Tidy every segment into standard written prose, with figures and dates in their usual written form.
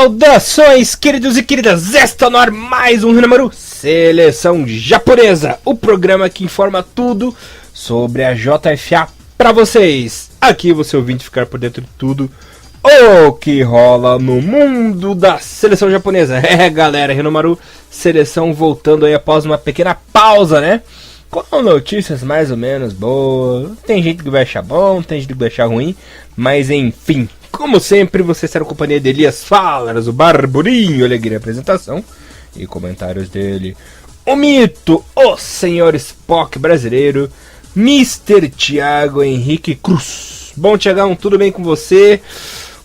Saudações, queridos e queridas! Está no ar mais um Hinamaru Seleção Japonesa, o programa que informa tudo sobre a JFA para vocês. Aqui você ouvinte ficar por dentro de tudo o que rola no mundo da seleção japonesa. É, galera, Hinamaru Seleção voltando aí após uma pequena pausa, né? Com notícias mais ou menos boas. Tem gente que vai achar bom, tem gente que vai achar ruim, mas enfim. Como sempre, você será a companhia de Elias Falas, o Barburinho, alegria apresentação e comentários dele. O mito, o senhor Spock brasileiro, Mr. Thiago Henrique Cruz. Bom, Thiagão, tudo bem com você?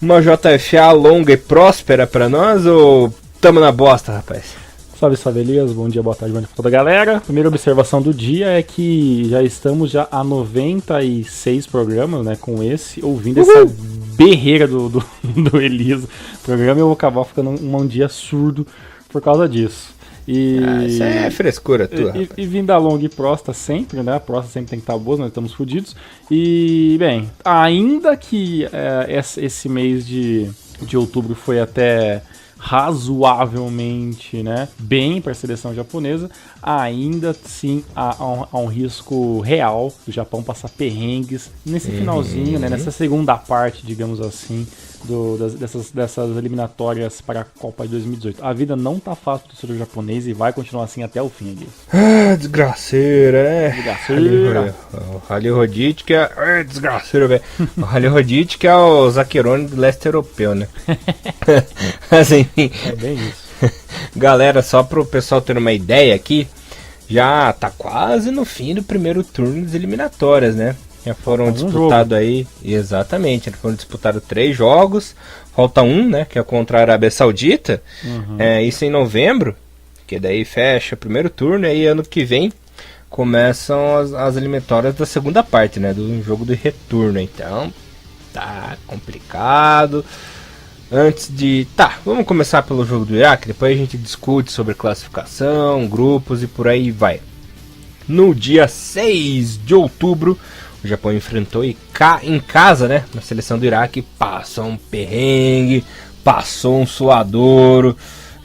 Uma JFA longa e próspera pra nós ou tamo na bosta, rapaz? Salve, salve, Elias. Bom dia, boa tarde, bom dia pra toda a galera. Primeira observação do dia é que já estamos a 96 programas, né, com esse, ouvindo essa berreira do Elias. O programa eu vou acabar ficando um dia surdo por causa disso. Isso é frescura tua, e vindo a longa e próstata sempre, né? A próstata sempre tem que estar boa, nós estamos fodidos. E, bem, ainda que esse mês de outubro foi até razoavelmente, né, bem para a seleção japonesa, ainda assim há um risco real do Japão passar perrengues nesse finalzinho, né, nessa segunda parte, digamos assim, dessas eliminatórias para a Copa de 2018. A vida não tá fácil do torcedor japonês e vai continuar assim até o fim, Elias. Desgraceira, né? Desgraceira. O Rally Rodite que é... desgraceira, velho. O Rally Rodite que é o Zaccheroni do leste europeu, né? Assim, É bem isso. Galera, só para o pessoal ter uma ideia aqui, já tá quase no fim do primeiro turno das eliminatórias, né? Já foram disputados aí, exatamente, foram disputados 3 jogos, falta um, né, que é contra a Arábia Saudita, isso em novembro, que daí fecha o primeiro turno, e aí ano que vem começam as eliminatórias da segunda parte, né, do jogo de retorno, então tá complicado. Vamos começar pelo jogo do Iraque, depois a gente discute sobre classificação, grupos e por aí vai. No dia 6 de outubro, o Japão enfrentou em casa, né, na seleção do Iraque, passou um perrengue, passou um suadouro.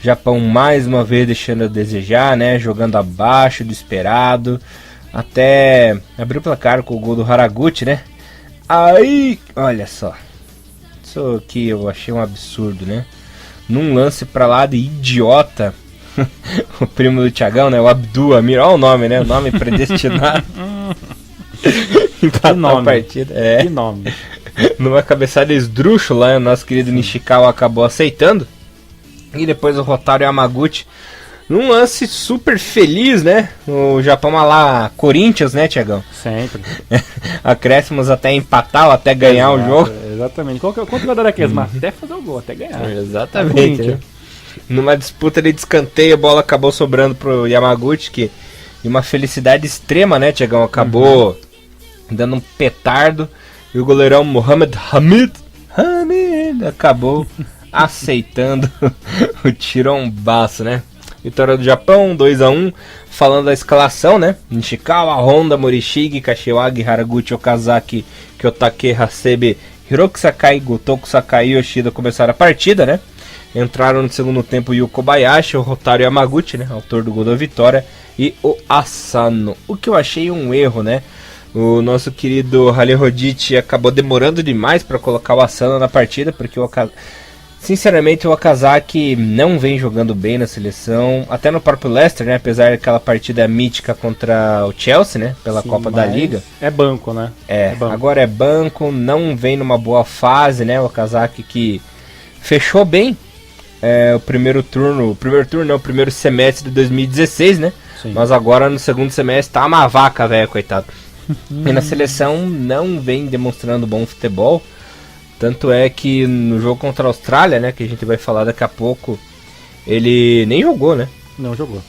Japão mais uma vez deixando a desejar, né, jogando abaixo do esperado, até abriu o placar com o gol do Haraguchi, né. Aí, olha só, isso aqui eu achei um absurdo, né, num lance pra lá de idiota, o primo do Thiagão, né, o Abdul Amir, olha o nome, né, o nome predestinado. Que nome. A partida. Que nome. Numa cabeçada esdrúxula, o nosso querido Nishikawa acabou aceitando. E depois o Hotaru Yamaguchi, num lance super feliz, né? O Japão lá, Corinthians, né, Thiagão? Sempre. Acréscimos até empatar ou até ganhar o jogo. Exatamente. Quanto vai dar aqui? Até fazer o gol, até ganhar. Exatamente. Né? Numa disputa de escanteio, a bola acabou sobrando pro Yamaguchi, que de uma felicidade extrema, né, Thiagão? Acabou dando um petardo. E o goleirão Mohamed Hamid acabou aceitando o tirombaço, né? Vitória do Japão, 2-1. Falando da escalação, né? Nishikawa, Honda, Morishige, Kashiwagi, Haraguchi, Okazaki, Kyotake, Hasebe, Hiroki Sakai, Gotoku Sakai e Yoshida começaram a partida, né? Entraram no segundo tempo o Kobayashi, o Hotaru Yamaguchi, né? Autor do gol da vitória, e o Asano. O que eu achei um erro, né? O nosso querido Rally Rodite acabou demorando demais para colocar o Asano na partida, porque sinceramente o Okazaki não vem jogando bem na seleção, até no próprio Leicester, né? Apesar daquela partida mítica contra o Chelsea, né? Pela Copa da Liga. É banco, né? Banco. Agora é banco, não vem numa boa fase, né? O Okazaki que fechou bem o primeiro semestre de 2016, né? Sim. Mas agora no segundo semestre tá uma vaca, velho, coitado. E na seleção não vem demonstrando bom futebol. Tanto é que no jogo contra a Austrália, né, que a gente vai falar daqui a pouco, ele nem jogou, né? Não jogou.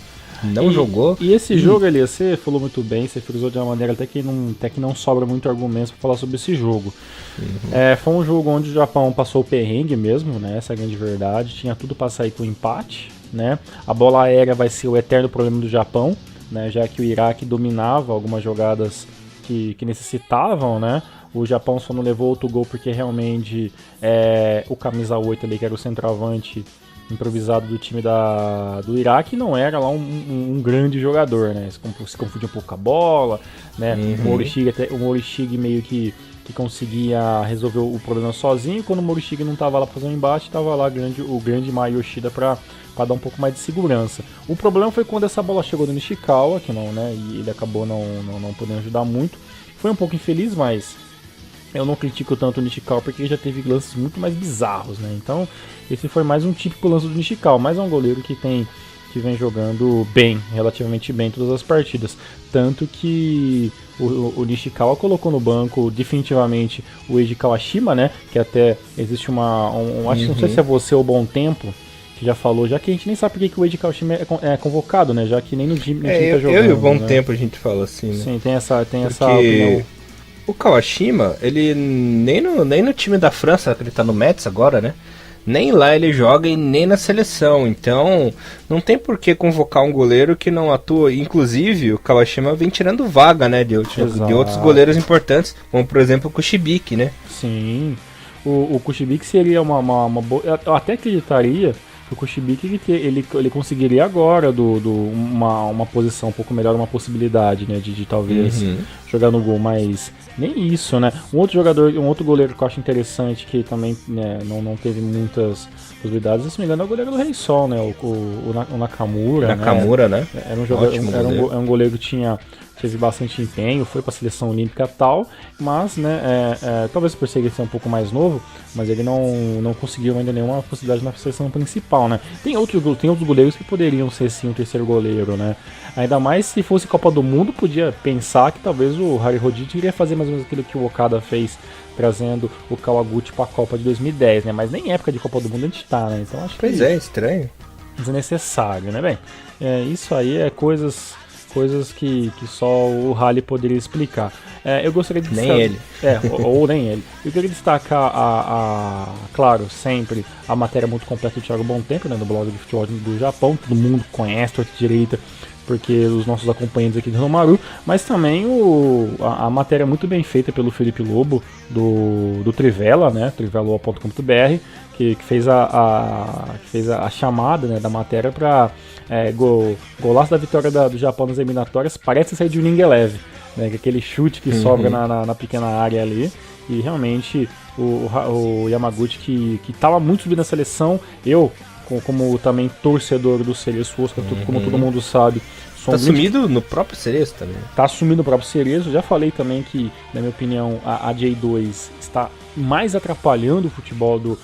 Jogou. E esse jogo, Elias, você falou muito bem, você frisou de uma maneira até que não sobra muito argumentos para falar sobre esse jogo. Foi um jogo onde o Japão passou o perrengue mesmo, né? Essa é a grande verdade. Tinha tudo para sair com empate, né? A bola aérea vai ser o eterno problema do Japão, né? Já que o Iraque dominava algumas jogadas que necessitavam, né? O Japão só não levou outro gol porque realmente o camisa 8 ali, que era o centroavante improvisado do time do Iraque, não era lá um grande jogador, né? Se confundia um pouco com a bola, né? O Morishige meio que conseguia resolver o problema sozinho. Quando o Morishige não estava lá para fazer um embate, estava lá o grande Mai Yoshida para dar um pouco mais de segurança. O problema foi quando essa bola chegou do Nishikawa, que não, né? E ele acabou não podendo ajudar muito. Foi um pouco infeliz, mas eu não critico tanto o Nishikawa porque ele já teve lances muito mais bizarros, né? Então, esse foi mais um típico lance do Nishikawa, mas é um goleiro que vem jogando bem, relativamente bem todas as partidas. Tanto que o Nishikawa colocou no banco definitivamente o Eiji Kawashima, né? Que até existe acho que não sei se é você ou Bom Tempo, que já falou, já que a gente nem sabe por que o Eiji Kawashima é convocado, né? Já que nem no time tá jogando. Eu e o Bom né? Tempo a gente fala assim, né? Sim, tem essa opinião. O Kawashima, ele nem no time da França, que ele tá no Metz agora, né? Nem lá ele joga e nem na seleção. Então, não tem por que convocar um goleiro que não atua. Inclusive, o Kawashima vem tirando vaga, né? De outros goleiros importantes, como por exemplo o Kushibiki, né? Sim. O Kushibiki seria uma boa. Eu até acreditaria que o Kushibiki ele conseguiria agora uma posição um pouco melhor, uma possibilidade, né? De talvez jogar no gol, mas nem isso, né? Um outro goleiro que eu acho interessante, que também, né, não teve muitas possibilidades, se não me engano, é o goleiro do Rei Sol, né? O Nakamura. Nakamura, né? Era um jogador, era um goleiro que teve bastante empenho, foi para a seleção olímpica e tal, mas, né, talvez por ser um pouco mais novo, mas ele não conseguiu ainda nenhuma possibilidade na seleção principal, né? Tem outros goleiros que poderiam ser sim um terceiro goleiro, né? Ainda mais se fosse Copa do Mundo, podia pensar que talvez o Hari Rodite iria fazer mais ou menos aquilo que o Okada fez, trazendo o Kawaguchi para a Copa de 2010, né? Mas nem época de Copa do Mundo a gente tá, né? Então acho que estranho. Desnecessário, né? Bem, isso aí é coisas que só o Halley poderia explicar. Eu gostaria de destacar... Nem ele. Ou nem ele. Eu queria destacar, claro, sempre a matéria muito completa do Thiago Bom Tempo, né, no blog de futebol do Japão. Todo mundo conhece, torta direita, porque os nossos acompanhantes aqui do Romaru, mas também a matéria muito bem feita pelo Felipe Lobo, do Trivela, né, trivela.com.br, que fez a chamada, né, da matéria para golaço da vitória do Japão nas eliminatórias, parece sair de um Ninguém Leve, né, que é aquele chute que sobra na pequena área ali, e realmente o Yamaguchi que estava muito subindo na seleção, como também torcedor do Cereço Osaka, como todo mundo sabe. Tá sumido no próprio Cereço também. Tá sumido no próprio Cereço. Já falei também que, na minha opinião, a J2 está mais atrapalhando o futebol do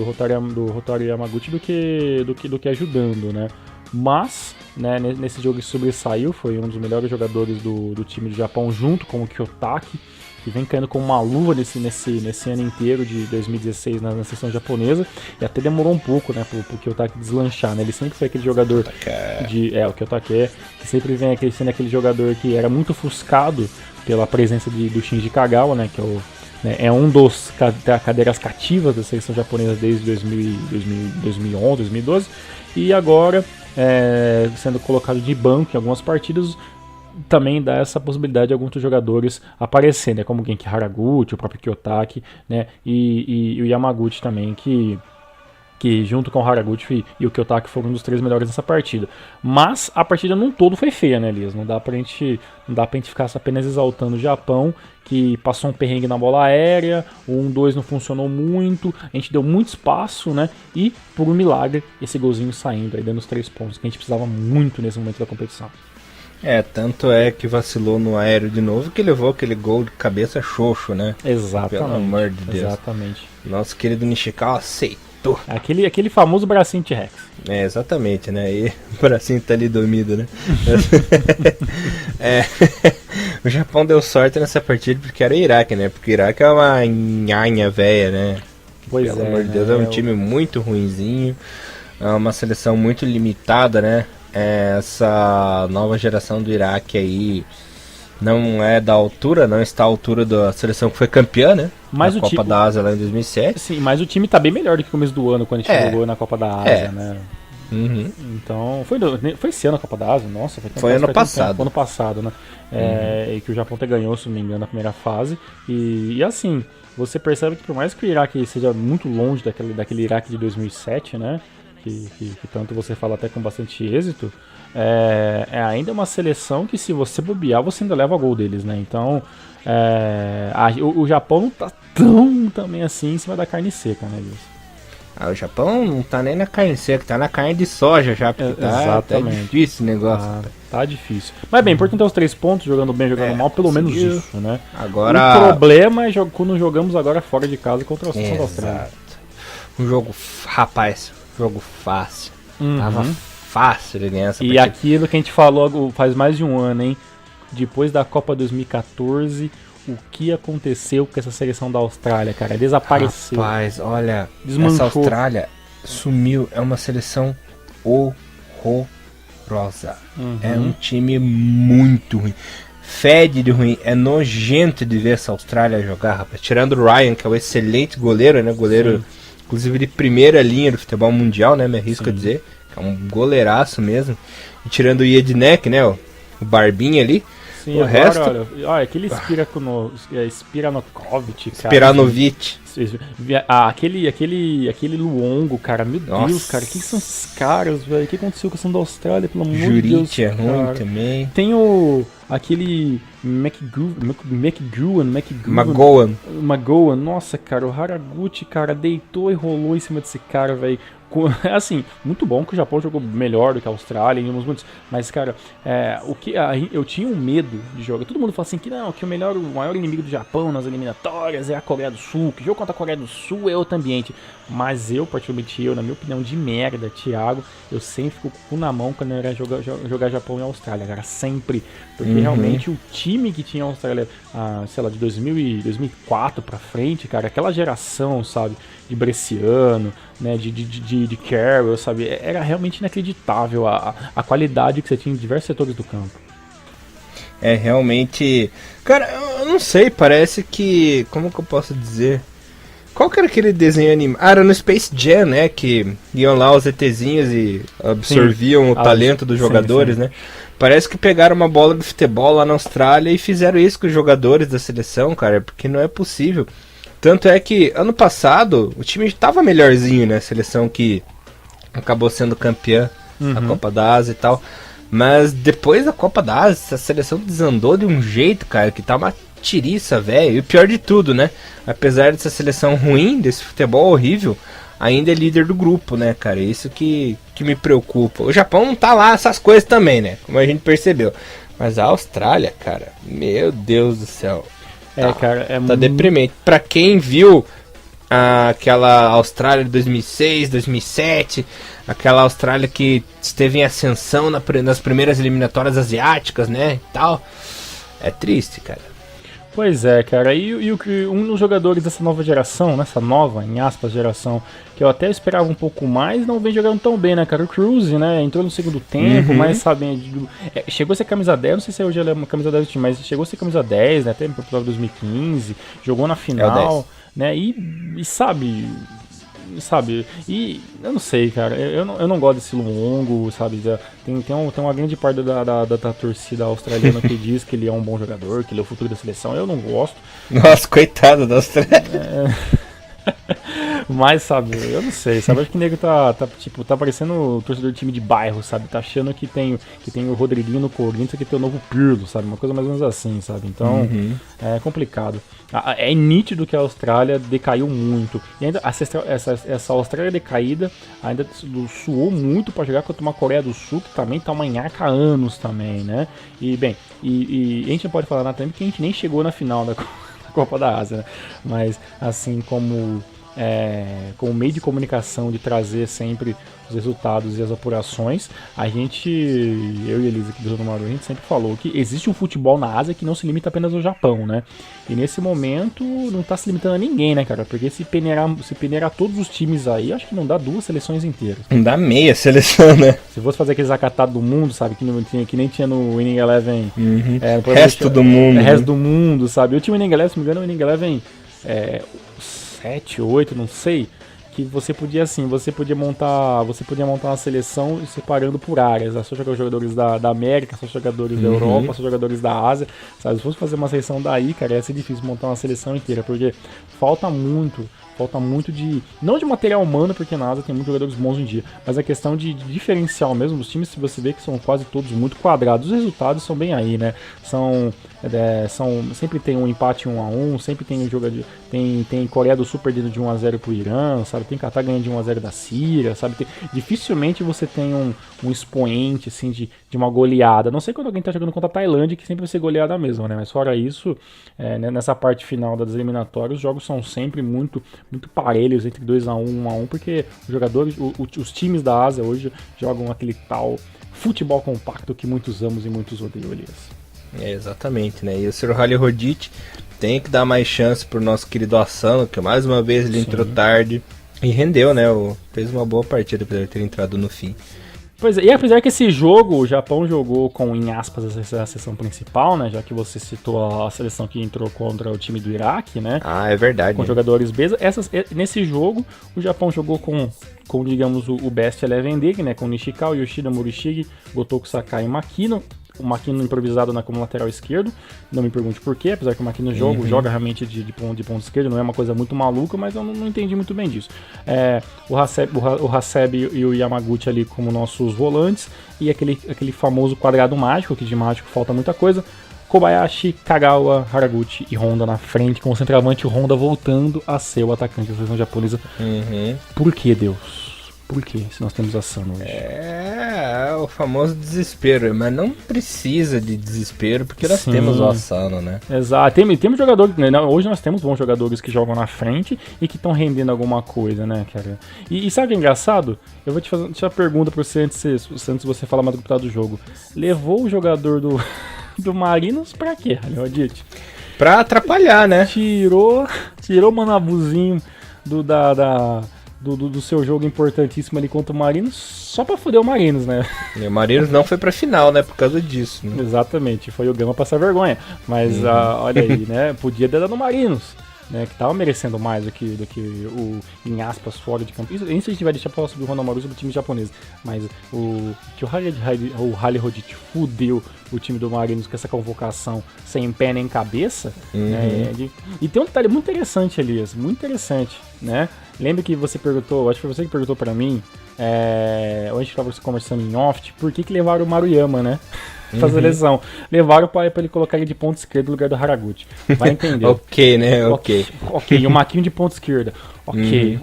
Hotaru Yamaguchi do que ajudando, né? Mas, né, nesse jogo que sobressaiu, foi um dos melhores jogadores do time do Japão, junto com o Kiyotaki, que vem caindo como uma luva nesse ano inteiro de 2016 na seleção japonesa, e até demorou um pouco, né, pro Kiyotaki deslanchar, né? Ele sempre foi aquele jogador o Kiyotaki, que sempre vem sendo aquele jogador que era muito ofuscado pela presença do Shinji Kagawa, né, que é um dos cadeiras cativas da seleção japonesa desde 2011, 2012, e agora sendo colocado de banco em algumas partidas, também dá essa possibilidade de alguns jogadores aparecerem, né, como o Genki Haraguchi, o próprio Kiyotaki, né, e o Yamaguchi também, que junto com o Haraguchi e o Kiyotaki foram um dos 3 melhores nessa partida. Mas a partida num todo foi feia, né, Elias? Não dá pra gente ficar apenas exaltando o Japão, que passou um perrengue na bola aérea, o 1-2 não funcionou muito, a gente deu muito espaço, né? E, por um milagre, esse golzinho saindo, aí dando os 3 pontos que a gente precisava muito nesse momento da competição. Tanto é que vacilou no aéreo de novo, que levou aquele gol de cabeça xoxo, né? Exatamente. Pelo amor de Deus. Exatamente. Nosso querido Nishikawa aceitou. Aquele famoso bracinho T-Rex. Exatamente, né? E o bracinho tá ali dormido, né? O Japão deu sorte nessa partida porque era o Iraque, né? Porque o Iraque é uma nhanha velha, né? Pois Pelo amor de Deus, é um time muito ruinzinho, é uma seleção muito limitada, né? Essa nova geração do Iraque aí não é da altura, não está à altura da seleção que foi campeã, né? Mas na Copa da Ásia lá em 2007. Sim, mas o time tá bem melhor do que o começo do ano, quando a gente jogou na Copa da Ásia, né? Uhum. Então, foi esse ano a Copa da Ásia? Nossa, foi ano passado. Foi ano passado, né? E que o Japão até ganhou, se não me engano, na primeira fase. E assim, você percebe que por mais que o Iraque seja muito longe daquele Iraque de 2007, né? Que tanto você fala até com bastante êxito, é ainda uma seleção que se você bobear, você ainda leva gol deles, né? Então, o Japão não tá tão também assim em cima da carne seca, né, Wilson? O Japão não tá nem na carne seca, tá na carne de soja já, porque tá difícil o negócio. Tá difícil. Mas bem, importante é os 3 pontos, jogando bem, jogando mal, pelo menos isso, né? Agora... O problema é quando jogamos agora fora de casa contra a seleção da Austrália. Um jogo, rapaz, jogo fácil. Tava fácil de ganhar essa partida. E aquilo que a gente falou faz mais de um ano, hein? Depois da Copa 2014... O que aconteceu com essa seleção da Austrália, cara? Desapareceu. Rapaz, olha, desmanchou. Essa Austrália sumiu. É uma seleção horrorosa. É um time muito ruim. Fede de ruim. É nojento de ver essa Austrália jogar, rapaz. Tirando o Ryan, que é um excelente goleiro, né? Goleiro, inclusive, de primeira linha do futebol mundial, né? Me arrisco a dizer. Que é um goleiraço mesmo. E tirando o Jednek, né? O Barbinha ali. Sim, o agora, resto... olha, aquele Spiranovic, cara. Spiranovic. Aquele Luongo, cara. Meu Deus, cara. Quem são esses caras, velho? O que aconteceu com a seleção da Austrália, pelo amor de Deus? Jurite é ruim cara. Também. Tem aquele McGowan. Nossa, cara. O Haraguchi, cara, deitou e rolou em cima desse cara, velho. Assim, muito bom que o Japão jogou melhor do que a Austrália em alguns momentos, mas cara, eu tinha um medo de jogar. Todo mundo fala assim que não, que o maior inimigo do Japão nas eliminatórias é a Coreia do Sul, que o jogo contra a Coreia do Sul é outro ambiente. Mas particularmente na minha opinião de merda, Thiago, eu sempre fico com o cu na mão quando eu era jogar Japão e Austrália, cara, sempre. Porque realmente o time que tinha a Austrália, sei lá, de 2004 pra frente, cara, aquela geração, sabe, de Bresciano, né, de Carroll, sabe, era realmente inacreditável a qualidade que você tinha em diversos setores do campo. É realmente... Cara, eu não sei, parece que... Como que eu posso dizer? Qual que era aquele desenho animado? Era no Space Jam, né? Que iam lá os ETzinhos e absorviam o talento dos jogadores, né? Parece que pegaram uma bola de futebol lá na Austrália e fizeram isso com os jogadores da seleção, cara, porque não é possível. Tanto é que ano passado o time estava melhorzinho, né? A seleção que acabou sendo campeã da Copa da Ásia e tal. Mas depois da Copa da Ásia, a seleção desandou de um jeito, cara, que tá uma tiriça, velho. E o pior de tudo, né? Apesar dessa seleção ruim, desse futebol horrível, ainda é líder do grupo, né, cara? Isso que me preocupa. O Japão não tá lá essas coisas também, né? Como a gente percebeu. Mas a Austrália, cara, meu Deus do céu. Cara, tá deprimente. Pra quem viu aquela Austrália de 2006, 2007, aquela Austrália que esteve em ascensão nas primeiras eliminatórias asiáticas, né, e tal, é triste, cara. Pois é, cara, e um dos jogadores dessa nova geração, nessa nova, em aspas, geração, que eu até esperava um pouco mais, não vem jogando tão bem, né, cara? O Cruz, né, entrou no segundo tempo, mas, sabe, chegou a ser camisa 10, não sei se hoje ele é uma camisa 10 do time, mas chegou a ser camisa 10, né, até em Portugal 2015, jogou na final, né, e sabe, e eu não sei, cara, eu não gosto desse Luongo, sabe, tem uma grande parte da torcida australiana que diz que ele é um bom jogador, que ele é o futuro da seleção, eu não gosto. Nossa, coitado da Austrália. Mas, sabe, eu não sei, sabe, acho que o nego tá parecendo o torcedor de time de bairro, sabe, tá achando que tem o Rodriguinho no Corinthians, que tem o novo Pirlo, sabe, uma coisa mais ou menos assim, sabe, então é complicado. É nítido que a Austrália decaiu muito, e ainda essa Austrália decaída ainda suou muito pra jogar contra uma Coreia do Sul, que também tá uma nhaca há anos também, né, e bem, e a gente não pode falar nada também, porque a gente nem chegou na final da Copa da Ásia, né? Mas assim como meio de comunicação de trazer sempre os resultados e as apurações, eu e a Elisa aqui do Zona Maru, a gente sempre falou que existe um futebol na Ásia que não se limita apenas ao Japão, né? E nesse momento não tá se limitando a ninguém, né, cara? Porque se peneirar todos os times aí, acho que não dá 2 seleções inteiras. Não dá meia seleção, né? Se fosse fazer aqueles acatados do mundo, sabe? Que nem tinha no Winning Eleven. Resto do mundo. Resto do mundo, sabe? Eu tinha o Winning Eleven, se não me engano, o Winning Eleven 7, 8, não sei, que você podia montar uma seleção separando por áreas, só jogadores da América, só jogadores da Europa, só jogadores da Ásia, sabe? Se fosse fazer uma seleção daí, cara, ia ser difícil montar uma seleção inteira, porque falta muito não de material humano, porque na Ásia tem muitos jogadores bons hoje em dia, mas a questão de diferencial mesmo, os times, se você vê que são quase todos muito quadrados, os resultados são bem aí, né? Sempre tem um empate 1-1, sempre tem um jogo tem Coreia do Sul perdendo de 1-0 pro Irã, sabe? Tem Catar ganhando de 1-0 da Síria, sabe? Dificilmente você tem um expoente, assim, de uma goleada. Não sei quando alguém tá jogando contra a Tailândia, que sempre vai ser goleada mesmo, né? Mas fora isso, nessa parte final das eliminatórias, os jogos são sempre muito parelhos, entre 2-1, 1-1, porque os jogadores, os times da Ásia hoje jogam aquele tal futebol compacto que muitos amam e muitos odeiam, Elias. Exatamente, né? E o Sr. Halilhodžić tem que dar mais chance pro nosso querido Asano, que mais uma vez ele entrou tarde e rendeu, né? Fez uma boa partida, apesar de ter entrado no fim. Pois é, e apesar que esse jogo, o Japão jogou com, em aspas, a seleção principal, né? Já que você citou a seleção que entrou contra o time do Iraque, né? Ah, é verdade. Com jogadores B. Nesse jogo, o Japão jogou com digamos, o Best Eleven dele, né? Com Nishikawa, Yoshida, Morishige, Gotoku, Sakai e Makino. O Makino improvisado como lateral esquerdo, não me pergunte por quê, apesar que o Makino joga realmente de ponto esquerdo, não é uma coisa muito maluca, mas eu não entendi muito bem disso. O Hasebe e o Yamaguchi ali como nossos volantes, e aquele famoso quadrado mágico, que de mágico falta muita coisa, Kobayashi, Kagawa, Haraguchi e Honda na frente, com o centroavante Honda voltando a ser o atacante da seleção japonesa. Por que, Deus? Por que, se nós temos Asano hoje? O famoso desespero, mas não precisa de desespero, porque nós temos o Asano, né? Exato, temos jogadores, né? Hoje nós temos bons jogadores que jogam na frente e que estão rendendo alguma coisa, né, cara? E sabe o que é engraçado? Eu vou te fazer uma pergunta pra você antes de você falar mais do resultado do jogo. Levou o jogador do Marinos pra quê, Halilhodžić? Pra atrapalhar, né? Tirou o Manabuzinho do seu jogo importantíssimo ali contra o Marinos, só pra foder o Marinos, né? E o Marinos não foi pra final, né? Por causa disso, né? Exatamente, foi o Gama passar vergonha. Mas, olha aí, né? Podia ter dado no Marinos, né? Que tava merecendo mais do que o, em aspas, fora de campo. Isso a gente vai deixar pra falar sobre o Ronaldo sobre o time japonês. Mas o Halilhodžić fudeu o time do Marinos com essa convocação sem pé nem cabeça, né? E tem um detalhe muito interessante, Elias, muito interessante, né? Lembra que você perguntou, acho que foi você que perguntou pra mim, a gente estava conversando em off, por que levaram o Maruyama, né? Pra seleção. Levaram pra ele colocar ele de ponta esquerda no lugar do Haraguchi. Vai entender. Ok, né? Ok. E o Maquinho de ponta esquerda. Ok,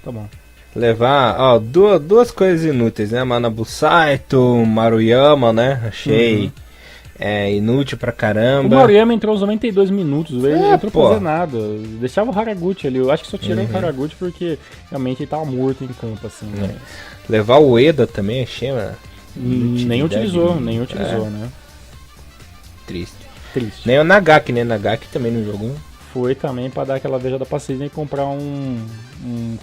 tá bom. Levar, duas coisas inúteis, né? Manabu Saito, Maruyama, né? Achei inútil pra caramba. O Maruyama entrou aos 92 minutos, ele não entrou pra fazer nada. Deixava o Haraguchi ali. Eu acho que só tirou o Haraguchi porque realmente ele tava morto em campo, assim. Né? Levar o Ueda também, achei, mano. Nem utilizou, né? Triste. Nem o Nagaki, né? Nagaki também não jogou. Foi também pra dar aquela veja da paciência e comprar um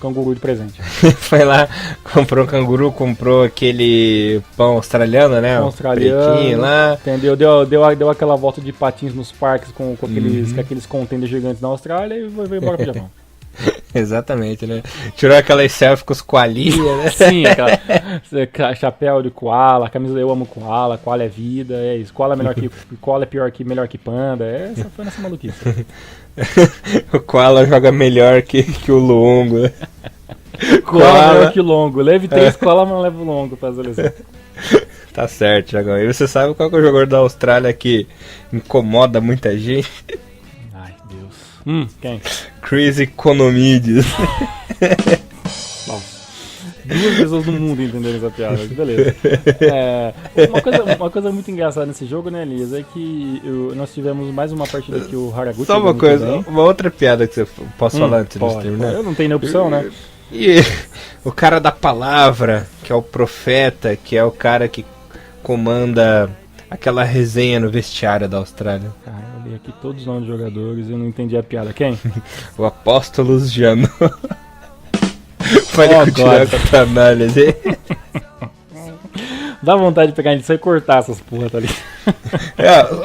canguru de presente. Foi lá, comprou um canguru, comprou aquele pão australiano, né? Pão australiano, lá. Entendeu? Deu aquela volta de patins nos parques com aqueles contêineres gigantes na Austrália e veio embora pro Japão. Exatamente, né? Tirou aquelas selfies com os koalinhas, né? Sim, aquela chapéu de koala, camisa eu amo koala, koala é vida, é isso. Koala é melhor que panda, essa foi nessa maluquice. O koala joga melhor que o longo. Koala melhor que o longo. Leve 3 koala, mas não leva o longo pra seleção. Tá certo, Thiagão. E você sabe qual que é o jogador da Austrália que incomoda muita gente? Quem? Chris Economides. Nossa. 2 pessoas do mundo entenderam essa piada, beleza. Uma coisa muito engraçada nesse jogo, né, Elias, é que nós tivemos mais uma partida que o Haraguchi. Só uma coisa, uma outra piada que você posso falar antes de terminar? Eu não tenho nem opção, né? E o cara da palavra, que é o profeta, que é o cara que comanda aquela resenha no vestiário da Austrália. Cara, eu li aqui todos os nomes de jogadores e eu não entendi a piada. Quem? O Apóstolo Jano. Pode continuar com a tua análise. Dá vontade de pegar ele e cortar essas porra, tá ali.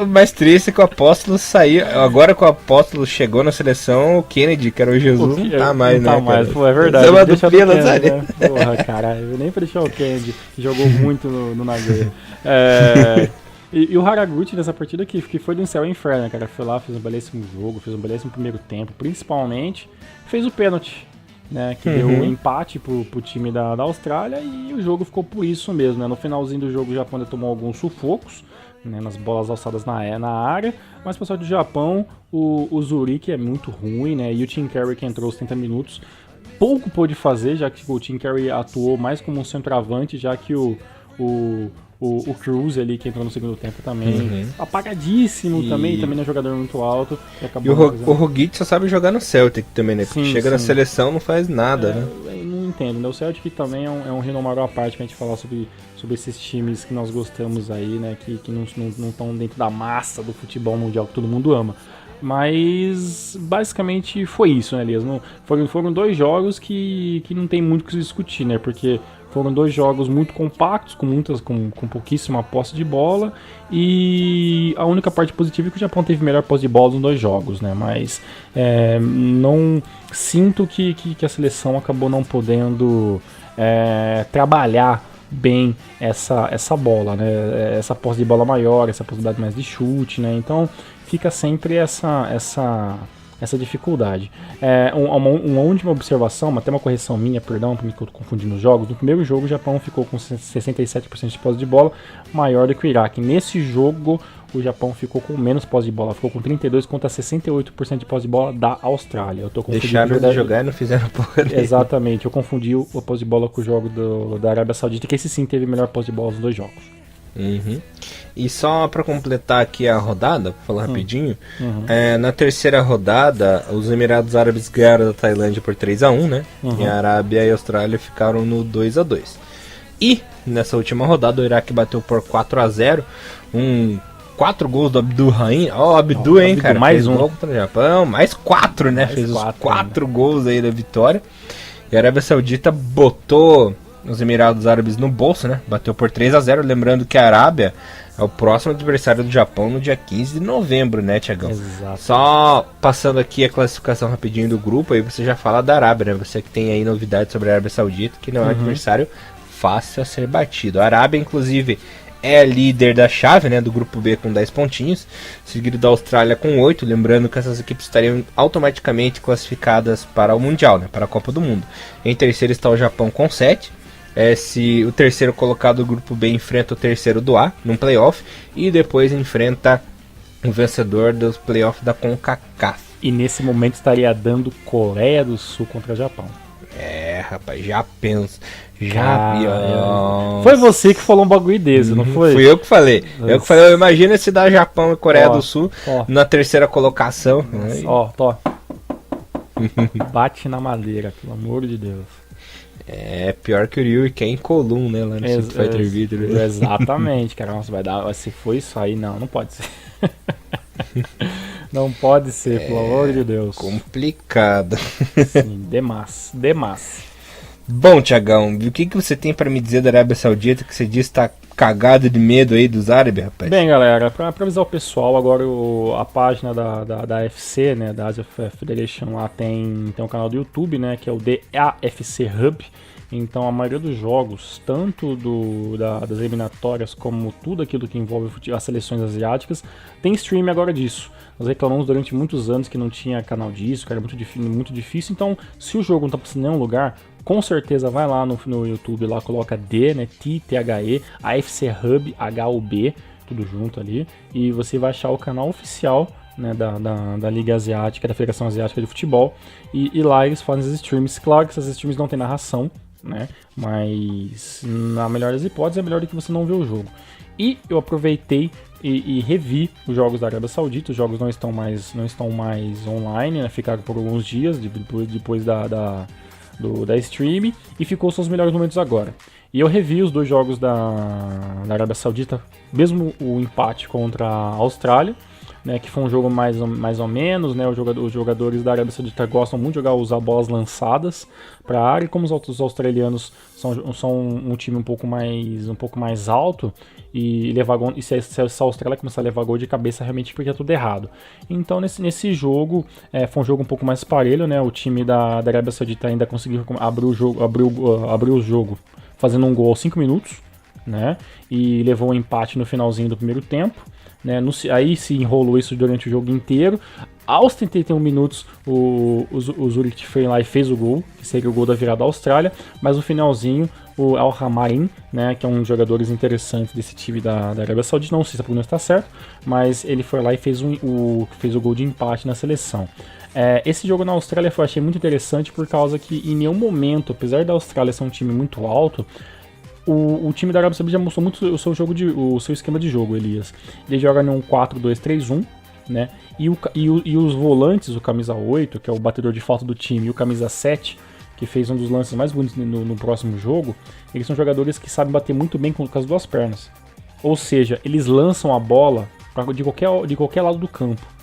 O mais triste é que o Apóstolo saiu. Agora que o Apóstolo chegou na seleção, o Kennedy, que era o Jesus, não tá mais, não né? Tá mais, pô, é Você verdade. é uma duplinha, né? Porra, caralho, eu nem pra deixar o Kennedy, que jogou muito no Nagoya. E o Haraguchi nessa partida que foi do céu ao inferno, cara. Foi lá, fez um belíssimo jogo, fez um belíssimo primeiro tempo, principalmente fez o pênalti, né? Que deu um empate pro time da Austrália e o jogo ficou por isso mesmo, né? No finalzinho do jogo o Japão ainda tomou alguns sufocos, né, nas bolas alçadas na área, mas pro pessoal do Japão, o Zurique é muito ruim, né? E o Tim Carey, que entrou aos 30 minutos, pouco pôde fazer, já que o Tim Carey atuou mais como um centroavante, já que o Cruz ali, que entrou no segundo tempo também, apagadíssimo também não é jogador muito alto. E o Rogic só sabe jogar no Celtic também, né? Porque chega na seleção não faz nada, né? Eu não entendo, né? O Celtic também é um renomado à parte pra gente falar sobre esses times que nós gostamos aí, né? Que não estão dentro da massa do futebol mundial que todo mundo ama. Mas basicamente foi isso, né, Elias? Foram 2 jogos que não tem muito o que se discutir, né? Porque foram 2 jogos muito compactos, com pouquíssima posse de bola. E a única parte positiva é que o Japão teve melhor posse de bola nos 2 jogos, né? Mas não sinto que a seleção acabou não podendo trabalhar bem essa bola, né? Essa posse de bola maior, essa possibilidade mais de chute, né? Então fica sempre essa dificuldade. Uma última observação, até uma correção minha, perdão, porque eu tô confundindo os jogos. No primeiro jogo o Japão ficou com 67% de posse de bola, maior do que o Iraque. Nesse jogo o Japão ficou com menos posse de bola, ficou com 32% contra 68% de posse de bola da Austrália. Eu tô confundindo. Deixaram de jogar e não fizeram porra dele. Exatamente, eu confundi o posse de bola com o jogo da Arábia Saudita, que esse sim teve melhor posse de bola nos 2 jogos. E só pra completar aqui a rodada, pra falar rapidinho, na terceira rodada os Emirados Árabes ganharam da Tailândia por 3-1, né? E a Arábia e a Austrália ficaram no 2-2. E nessa última rodada o Iraque bateu por 4-0, 4 gols do Abdul Rahim. Ó, Abdul, hein, cara? Mais fez gol contra o Japão, mais 4, né? Fez os 4 gols aí da vitória. E a Arábia Saudita botou os Emirados Árabes no bolso, né? Bateu por 3-0, lembrando que a Arábia é o próximo adversário do Japão no dia 15 de novembro, né, Tiagão? Exato. Só passando aqui a classificação rapidinho do grupo, aí você já fala da Arábia, né? Você que tem aí novidades sobre a Arábia Saudita, que não é um adversário fácil a ser batido. A Arábia, inclusive, é a líder da chave, né, do grupo B com 10 pontinhos, seguido da Austrália com 8, lembrando que essas equipes estariam automaticamente classificadas para o Mundial, né, para a Copa do Mundo. Em terceiro está o Japão com 7. Se o terceiro colocado do grupo B enfrenta o terceiro do A num playoff e depois enfrenta o vencedor dos playoffs da CONCACAF. E nesse momento estaria dando Coreia do Sul contra o Japão. Rapaz, já penso. Foi você que falou um bagulho desse, não foi? Fui eu que falei. Imagina se dá Japão e Coreia do Sul na terceira colocação. Bate na madeira, pelo amor de Deus. Pior que o Ryu, que é em Colum, né? Lá no Street Fighter Video. Né? Exatamente, cara. Nossa, vai dar. Se for isso aí, não pode ser. Não pode ser, pelo amor de Deus. Complicado. Sim, demais. Bom, Tiagão, o que você tem pra me dizer da Arábia Saudita, que você diz que tá cagado de medo aí dos árabes, rapaz? Bem, galera, pra avisar o pessoal, agora a página da AFC, né, da Asia Federation, lá tem um canal do YouTube, né, que é o AFC Hub. Então a maioria dos jogos, tanto das eliminatórias como tudo aquilo que envolve as seleções asiáticas, tem stream agora disso. Nós reclamamos durante muitos anos que não tinha canal disso, que era muito difícil. Então, se o jogo não tá passando em nenhum lugar, com certeza vai lá no YouTube, lá coloca D, né, TTHE, AFC Hub, HUB, tudo junto ali, e você vai achar o canal oficial, né, da Liga Asiática, da Federação Asiática de Futebol, e lá eles fazem as streams. Claro que essas streams não tem narração, né, mas na melhor das hipóteses é melhor do que você não ver o jogo. E eu aproveitei e revi os jogos da Arábia Saudita. Os jogos não estão mais online, né, ficaram por alguns dias depois da stream, e ficou seus melhores momentos agora. E eu revi os 2 jogos da Arábia Saudita, mesmo o empate contra a Austrália, né, que foi um jogo mais ou menos, né, os jogadores da Arábia Saudita gostam muito de usar bolas lançadas para a área, e como os australianos são um time um pouco mais alto, e levar gol, e se a Austrália começar a levar gol de cabeça, realmente fica tudo errado. Então nesse jogo, foi um jogo um pouco mais parelho, né, o time da Arábia Saudita ainda conseguiu abrir o jogo fazendo um gol aos 5 minutos, né, e levou um empate no finalzinho do primeiro tempo. Né, aí se enrolou isso durante o jogo inteiro. Aos 31 minutos, o Zurich foi lá e fez o gol, que seria o gol da virada da Austrália, mas no finalzinho, o Al Hamarin, né, que é um dos jogadores interessantes desse time da Arábia Saudita, não sei se a pronúncia está certa, mas ele foi lá e fez o gol de empate na seleção. Esse jogo na Austrália eu achei muito interessante por causa que em nenhum momento, apesar da Austrália ser um time muito alto, o time da Arábia Saudita já mostrou muito o seu esquema de jogo, Elias. Ele joga num 4-2-3-1, né? E os volantes, o camisa 8, que é o batedor de falta do time, e o camisa 7, que fez um dos lances mais bonitos no próximo jogo, eles são jogadores que sabem bater muito bem com as duas pernas. Ou seja, eles lançam a bola de qualquer lado do campo.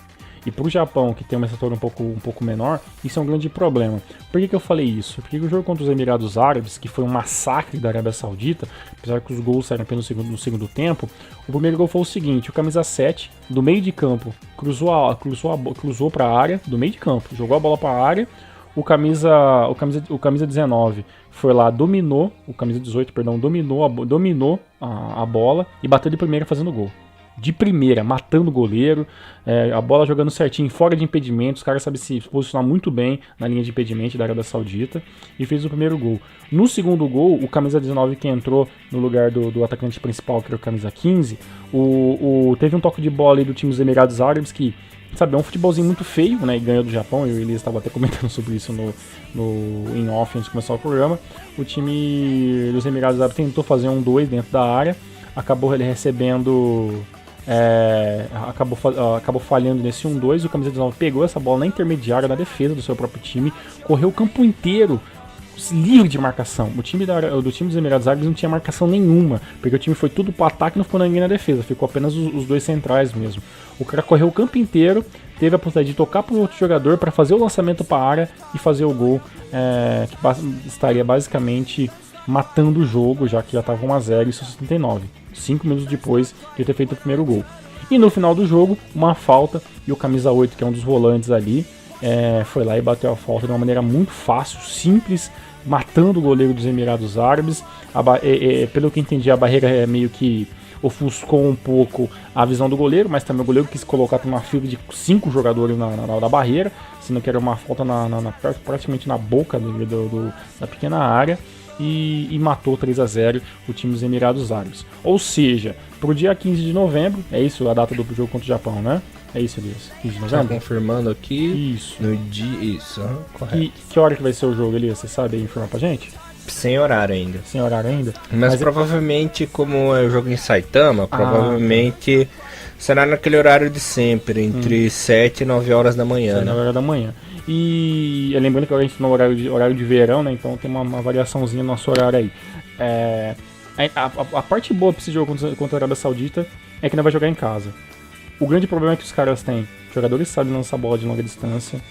E para o Japão, que tem uma estatura um pouco menor, isso é um grande problema. Por que eu falei isso? Porque o jogo contra os Emirados Árabes, que foi um massacre da Arábia Saudita, apesar que os gols saíram apenas no segundo tempo, o primeiro gol foi o seguinte: o camisa 7, do meio de campo, cruzou para a área, do meio de campo, jogou a bola para a área, o camisa 19 foi lá, o camisa 18, perdão, dominou a bola e bateu de primeira fazendo gol. De primeira, matando o goleiro, a bola jogando certinho, fora de impedimento, os caras sabem se posicionar muito bem na linha de impedimento da Arábia Saudita, e fez o primeiro gol. No segundo gol, o camisa 19 que entrou no lugar do atacante principal, que era o camisa 15, teve um toque de bola aí do time dos Emirados Árabes, que, sabe, é um futebolzinho muito feio, né, e ganhou do Japão. Eu e o Elias estava até comentando sobre isso em off antes de começar o programa. O time dos Emirados Árabes tentou fazer um 2 dentro da área, acabou ele recebendo... acabou falhando nesse 1-2. O camisa 19 pegou essa bola na intermediária, na defesa do seu próprio time, correu o campo inteiro livre de marcação. O time do time dos Emirados Árabes não tinha marcação nenhuma, porque o time foi tudo pro ataque e não ficou ninguém na defesa, ficou apenas os dois centrais mesmo. O cara correu o campo inteiro, teve a possibilidade de tocar para o outro jogador para fazer o lançamento para a área e fazer o gol, que estaria basicamente matando o jogo, já que já estava 1-0 e 79. 5 minutos depois de ter feito o primeiro gol. E no final do jogo, uma falta, e o camisa 8, que é um dos volantes ali, foi lá e bateu a falta de uma maneira muito fácil, simples, matando o goleiro dos Emirados Árabes. Pelo que entendi, a barreira meio que ofuscou um pouco a visão do goleiro, mas também o goleiro quis colocar uma fila de 5 jogadores na barreira, sendo que era uma falta praticamente na boca da pequena área. E matou 3-0 o time dos Emirados Árabes. Ou seja, pro dia 15 de novembro, é isso a data do jogo contra o Japão, né? É isso, Elias? 15 de novembro? Tá confirmando aqui. Isso. No dia. Isso, correto. Que hora que vai ser o jogo, Elias? Você sabe informar pra gente? Sem horário ainda. Sem horário ainda? Mas provavelmente, como é o jogo em Saitama, provavelmente será naquele horário de sempre, entre 7 e 9 horas da manhã. 9 horas da manhã. E lembrando que a gente está no horário de verão, né? Então tem uma variaçãozinha no nosso horário aí. A parte boa para esse jogo contra a Arábia Saudita é que não vai jogar em casa. O grande problema é que os caras têm jogadores que sabem lançar bola de longa distância.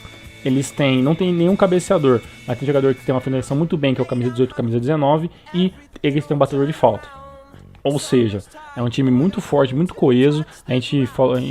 Eles não tem nenhum cabeceador, mas tem jogador que tem uma finalização muito bem, que é o camisa 18 e o camisa 19, e eles têm um batedor de falta. Ou seja, é um time muito forte, muito coeso. A gente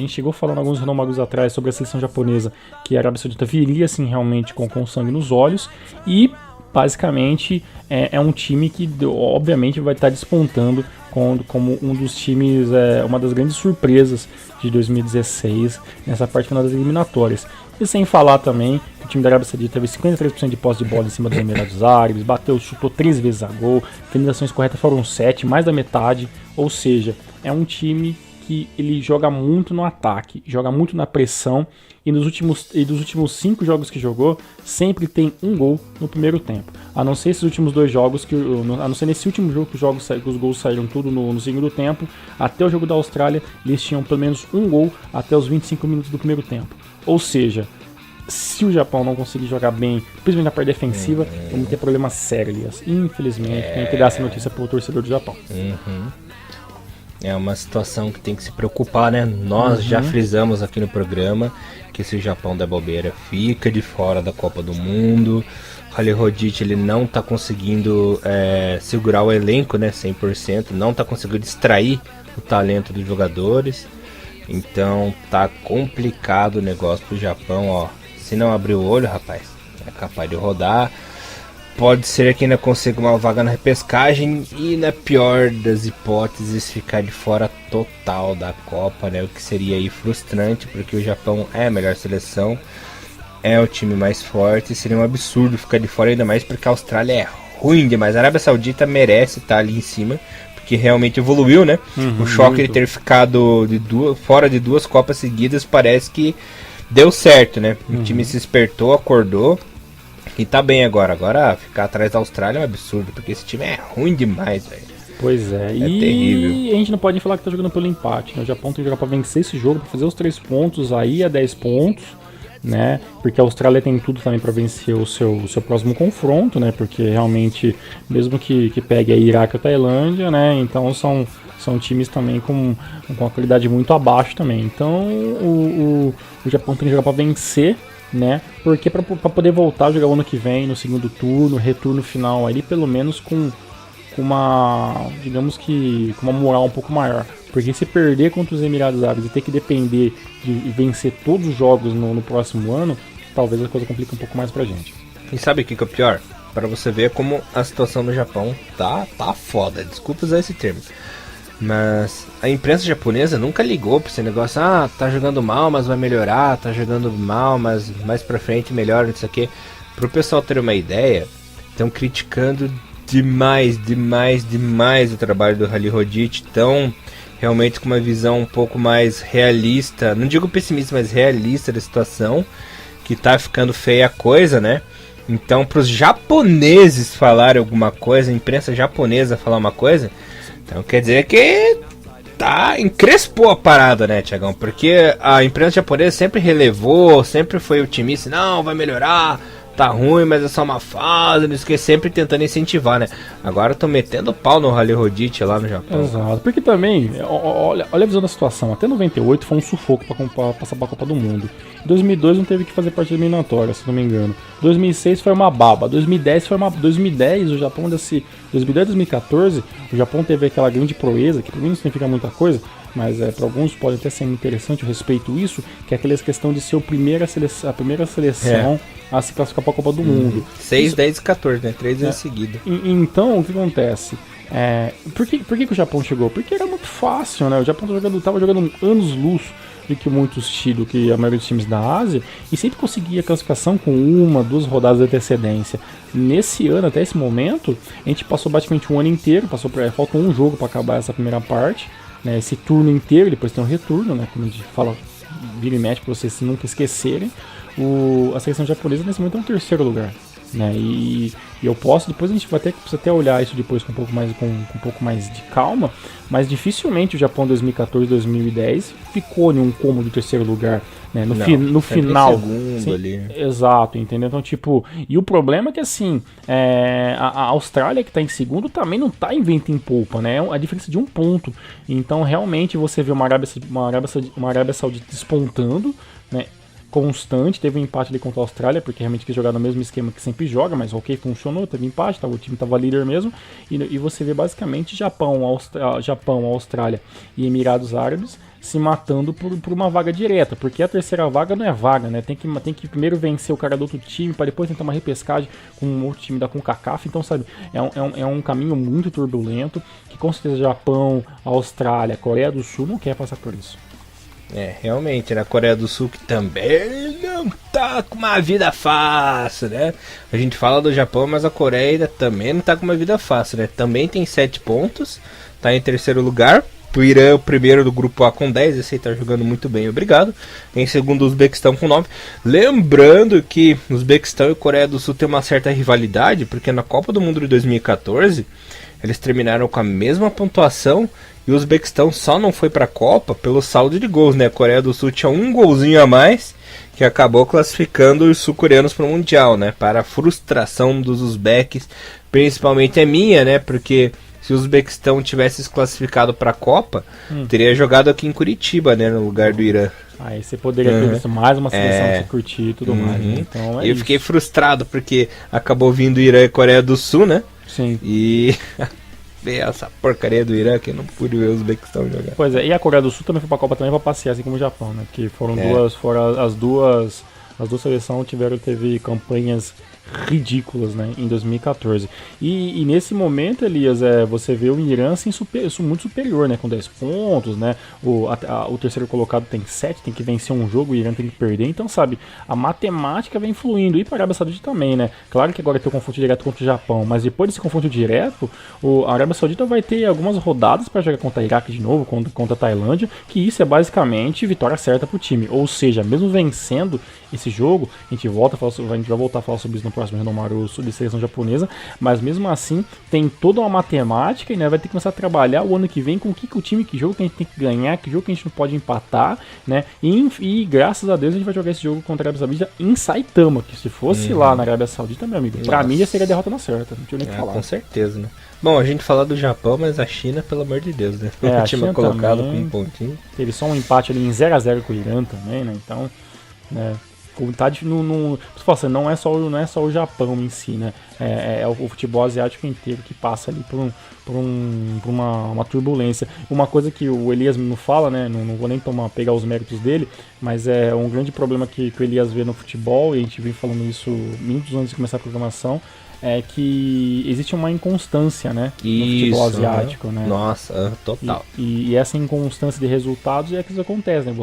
chegou falando alguns renômagos atrás sobre a seleção japonesa, que a Arábia Saudita viria assim realmente com sangue nos olhos. E basicamente é um time que obviamente vai estar despontando como um dos times, uma das grandes surpresas de 2016 nessa parte final das eliminatórias. E sem falar também que o time da Arábia Saudita teve 53% de posse de bola em cima dos Emirados Árabes, chutou 3 vezes a gol, finalizações corretas foram 7, mais da metade. Ou seja, é um time que ele joga muito no ataque, joga muito na pressão, e dos últimos 5 jogos que jogou, sempre tem um gol no primeiro tempo. A não ser esses últimos 2 jogos, a não ser nesse último jogo que os gols saíram tudo no segundo tempo, até o jogo da Austrália, eles tinham pelo menos um gol até os 25 minutos do primeiro tempo. Ou seja, se o Japão não conseguir jogar bem, principalmente na parte defensiva, vamos ter problemas sérios. Infelizmente, tem que dar essa notícia pro torcedor do Japão. É uma situação que tem que se preocupar, né? Nós já frisamos aqui no programa que se o Japão der bobeira fica de fora da Copa do Mundo. O Halilhodžić, ele não tá conseguindo segurar o elenco, né, 100%, não tá conseguindo extrair o talento dos jogadores. Então tá complicado o negócio pro Japão, ó. Se não abrir o olho, rapaz, é capaz de rodar. Pode ser que ainda consiga uma vaga na repescagem e, na pior das hipóteses, ficar de fora total da Copa, né? O que seria aí frustrante, porque o Japão é a melhor seleção, é o time mais forte, seria um absurdo ficar de fora, ainda mais porque a Austrália é ruim demais. A Arábia Saudita merece estar ali em cima, porque realmente evoluiu, né? O choque de ter ficado fora de 2 Copas seguidas parece que deu certo, né? O time se despertou, acordou e tá bem agora. Agora ficar atrás da Austrália é um absurdo, porque esse time é ruim demais, velho. Pois é, e terrível. A gente não pode falar que tá jogando pelo empate, né? O Japão tem que jogar pra vencer esse jogo, pra fazer os 3 pontos aí a 10 pontos, né? Porque a Austrália tem tudo também para vencer o seu próximo confronto, né? Porque realmente, mesmo que pegue a Iraque ou Tailândia, né? Então são times também com uma qualidade muito abaixo também. Então o Japão tem que jogar para vencer, né? Porque para poder voltar a jogar o ano que vem no segundo turno, retorno final ali, pelo menos com uma, digamos que, com uma moral um pouco maior. Porque se perder contra os Emirados Árabes e ter que depender de vencer todos os jogos no próximo ano, talvez a coisa complique um pouco mais pra gente. E sabe o que é o pior? Pra você ver como a situação no Japão tá foda. Desculpa usar esse termo. Mas a imprensa japonesa nunca ligou pra esse negócio. Ah, tá jogando mal, mas vai melhorar. Tá jogando mal, mas mais pra frente melhora, não sei o que. Pro pessoal ter uma ideia, estão criticando demais o trabalho do Halilhodžić. Então, realmente com uma visão um pouco mais realista, não digo pessimista, mas realista da situação, que tá ficando feia a coisa, né? Então, pros japoneses falarem alguma coisa, a imprensa japonesa falar uma coisa, então quer dizer que tá encrespou a parada, né, Thiagão? Porque a imprensa japonesa sempre relevou, sempre foi otimista, não, vai melhorar, tá ruim, mas é só uma fase, não esquece, sempre tentando incentivar, né? Agora estão metendo pau no Halilhodžić lá no Japão. Exato, porque também, olha a visão da situação, até 98 foi um sufoco pra passar pra Copa do Mundo. Em 2002 não teve que fazer parte eliminatória, se não me engano. 2006 foi uma baba, 2010 foi uma... 2010 o Japão 2010 2014 o Japão teve aquela grande proeza, que pra mim não significa muita coisa, mas para alguns pode até ser interessante, eu respeito isso, que é aquela questão de ser a primeira seleção a se classificar para a Copa do Mundo. 6, 10 e 14, né? 3 vezes seguida. Então, o que acontece? Por que o Japão chegou? Porque era muito fácil, né? O Japão tava jogando anos-luz do que a maioria dos times da Ásia, e sempre conseguia a classificação com 1, 2 rodadas de antecedência. Nesse ano, até esse momento, a gente passou basicamente um ano inteiro, falta um jogo para acabar essa primeira parte, né? Esse turno inteiro, depois tem um retorno, né? Como a gente fala, vira e mexe para vocês nunca esquecerem. A seleção japonesa nesse momento é um 3º lugar, né? E eu posso, depois a gente vai precisa até olhar isso depois com um pouco mais de calma, mas dificilmente o Japão 2014, 2010 ficou em um cômodo de 3º lugar, né? No final, segundo ali. Exato, entendeu? Então, tipo, e o problema é que assim, a Austrália, que tá em segundo, também não tá em vento em polpa, né? A diferença de 1 ponto. Então, realmente, você vê uma Arábia Saudita despontando, né? Constante, teve um empate ali contra a Austrália, porque realmente quis jogar no mesmo esquema que sempre joga, mas ok, funcionou, teve empate, o time estava líder mesmo, e você vê basicamente Japão, Austrália e Emirados Árabes se matando por uma vaga direta, porque a 3ª vaga não é vaga, né? Tem que primeiro vencer o cara do outro time, para depois tentar uma repescagem com um outro time da CONCACAF. Então, sabe, é um caminho muito turbulento, que com certeza Japão, Austrália, Coreia do Sul não quer passar por isso. Realmente, na Coreia do Sul, que também não tá com uma vida fácil, né? A gente fala do Japão, mas a Coreia ainda também não tá com uma vida fácil, né? Também tem 7 pontos, tá em 3º lugar. O Irã, o primeiro do grupo A com 10, esse aí tá jogando muito bem, obrigado. Em segundo, o Uzbequistão com 9. Lembrando que o Uzbequistão e a Coreia do Sul tem uma certa rivalidade, porque na Copa do Mundo de 2014, eles terminaram com a mesma pontuação, e o Uzbequistão só não foi para a Copa pelo saldo de gols, né? A Coreia do Sul tinha um golzinho a mais, que acabou classificando os sul-coreanos para o Mundial, né? Para a frustração dos uzbeques, principalmente a minha, né? Porque se o Uzbequistão tivesse se classificado para a Copa, teria jogado aqui em Curitiba, né, no lugar do Irã. Aí você poderia ter visto mais uma seleção pra você curtir e tudo mais, né? Então eu fiquei frustrado porque acabou vindo Irã e Coreia do Sul, né? Sim. E ver essa porcaria do Irã que não pude ver o Uzbequistão jogar. Pois é, e a Coreia do Sul também foi pra Copa também pra passear, assim como o Japão, né? Porque as duas seleções teve campanhas ridículas, né, em 2014. E nesse momento, Elias, você vê o Irã assim, muito superior, né, com 10 pontos, né, o terceiro colocado tem 7, tem que vencer um jogo, o Irã tem que perder, então, sabe, a matemática vem fluindo, e para a Arábia Saudita também, né, claro que agora tem o confronto direto contra o Japão, mas depois desse confronto direto, a Arábia Saudita vai ter algumas rodadas para jogar contra o Iraque de novo, contra a Tailândia, que isso é basicamente vitória certa pro time, ou seja, mesmo vencendo esse jogo, a gente vai voltar a falar sobre isso no próximo Renomaru de seleção japonesa, mas mesmo assim tem toda uma matemática e, né, vai ter que começar a trabalhar o ano que vem com que jogo que a gente tem que ganhar, que jogo que a gente não pode empatar, né, e graças a Deus a gente vai jogar esse jogo contra a Arábia Saudita em Saitama, que se fosse lá na Arábia Saudita, meu amigo, pra mim já seria a derrota na certa, não tinha nem o que falar. Com certeza, né. Bom, a gente fala do Japão, mas a China, pelo amor de Deus, né, o time colocado com um pontinho. Teve só um empate ali em 0-0 com o Irã também, né, então, né, não é só o Japão em si, né? É o futebol asiático inteiro que passa ali por uma turbulência. Uma coisa que o Elias não fala, né? Não vou nem pegar os méritos dele, mas é um grande problema que o Elias vê no futebol, e a gente vem falando isso muitos antes de começar a programação, é que existe uma inconstância, né, no futebol asiático, né? Nossa, total. E essa inconstância de resultados é que isso acontece, né?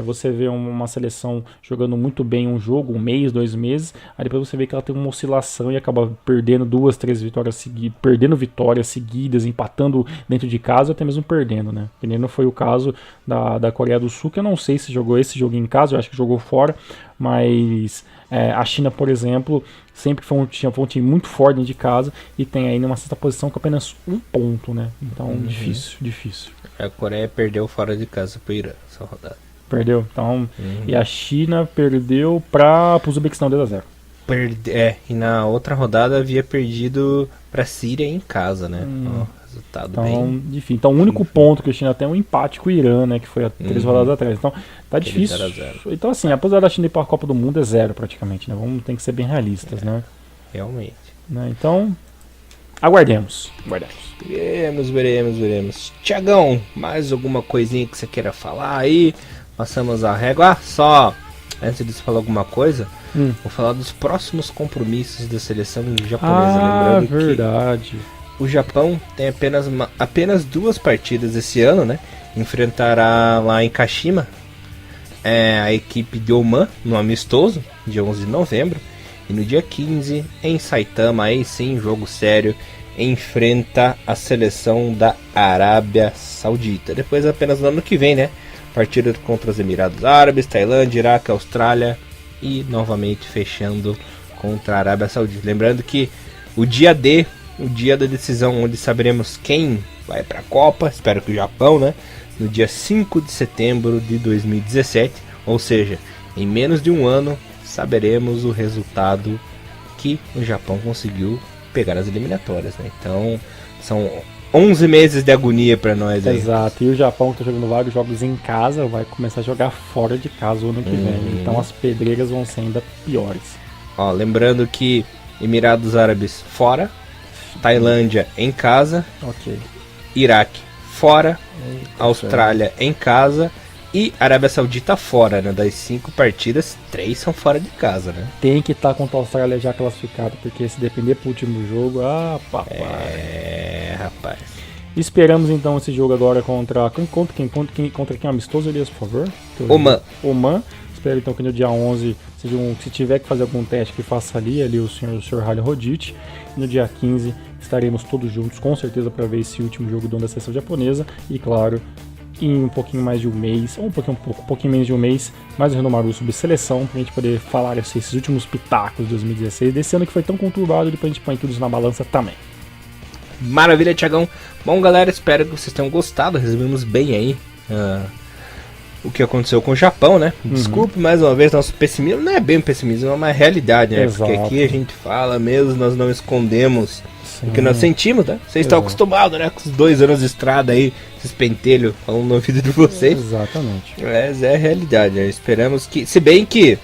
Você vê uma seleção jogando muito bem um jogo, um mês, 2 meses, aí depois você vê que ela tem uma oscilação e acaba perdendo 2, 3 vitórias seguidas, perdendo vitórias seguidas, empatando dentro de casa ou até mesmo perdendo, né? Que nem não foi o caso da Coreia do Sul, que eu não sei se jogou esse jogo em casa, eu acho que jogou fora, mas a China, por exemplo, sempre foi um time muito forte dentro de casa e tem aí numa sexta posição com apenas 1 ponto, né? Então, difícil. A Coreia perdeu fora de casa pro Irã, essa rodada. Perdeu, então, e a China perdeu para o Uzbequistão 2-0. E na outra rodada havia perdido para a Síria em casa, né? Resultado então, enfim, então o único ponto que a China tem é um empate com o Irã, né? Que foi há 3 rodadas atrás. Então, tá difícil. 0-0. Então, assim, apesar da China ir para a Copa do Mundo, é 0 praticamente, né? Tem que ser bem realistas, né? Realmente. Né? Então, aguardemos. Veremos. Tiagão, mais alguma coisinha que você queira falar aí? Passamos a régua. Só antes de você falar alguma coisa, vou falar dos próximos compromissos da seleção japonesa. Lembrando verdade. Que o Japão tem apenas 2 partidas esse ano, né? Enfrentará lá em Kashima a equipe de Oman no amistoso, dia 11 de novembro. E no dia 15, em Saitama, aí sim, jogo sério, enfrenta a seleção da Arábia Saudita. Depois apenas no ano que vem, né? Partida contra os Emirados Árabes, Tailândia, Iraque, Austrália e novamente fechando contra a Arábia Saudita. Lembrando que o dia da decisão, onde saberemos quem vai para a Copa, espero que o Japão, né? No dia 5 de setembro de 2017, ou seja, em menos de um ano, saberemos o resultado que o Japão conseguiu pegar nas eliminatórias, né? Então, são 11 meses de agonia pra nós aí. Exato, e o Japão, que tá jogando vários jogos em casa, vai começar a jogar fora de casa o ano que vem. Então as pedreiras vão ser ainda piores. Ó, lembrando que Emirados Árabes fora, Tailândia em casa, Iraque fora, Austrália em casa e Arábia Saudita fora, né? Das 5 partidas, 3 são fora de casa, né? Tem que estar contra a Austrália já classificado, porque se depender pro último jogo, papai. Rapaz. Esperamos então esse jogo agora contra quem amistoso, Elias, por favor? Oman. Espero então que no dia 11, se tiver que fazer algum teste, que faça ali o senhor Halil Rodic. E no dia 15 estaremos todos juntos, com certeza, para ver esse último jogo da seleção japonesa. E claro, em um pouquinho mais de um mês, ou um pouquinho menos de um mês, mais um Renomaru sobre seleção, pra gente poder falar esses últimos pitacos de 2016, desse ano que foi tão conturbado, e depois a gente põe tudo isso na balança também. Maravilha, Tiagão. Bom, galera, espero que vocês tenham gostado. Resumimos bem aí o que aconteceu com o Japão, né? Desculpe mais uma vez nosso pessimismo, não é bem um pessimismo, é uma realidade, né? Exato. Porque aqui a gente fala mesmo, nós não escondemos Sim. o que nós sentimos, né? Vocês estão acostumados, né? Com os 2 anos de estrada aí, esses pentelhos falando no ouvido de vocês. Exatamente. Mas é a realidade, né? Esperamos que, se bem que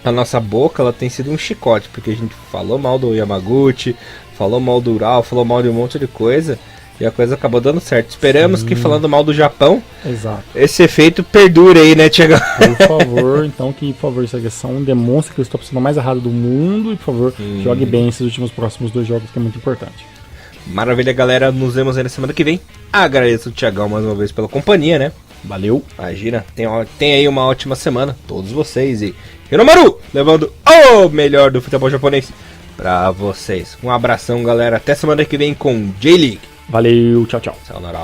a nossa boca, ela tem sido um chicote, porque a gente falou mal do Yamaguchi, falou mal do Ural, falou mal de um monte de coisa, e a coisa acabou dando certo. Esperamos que, falando mal do Japão, Exato. esse efeito perdure aí, né, Thiago? Por favor, então, que por favor, essa questão demonstre que eu estou sendo mais errado do mundo, e por favor, jogue bem esses próximos 2 jogos, que é muito importante. Maravilha, galera, nos vemos aí na semana que vem. Agradeço o Thiagão mais uma vez pela companhia, né? Valeu! Imagina, tem aí uma ótima semana, todos vocês, e Hiromaru, levando o melhor do futebol japonês pra vocês. Um abração, galera, até semana que vem com J-League. Valeu, tchau, tchau. Sayonara.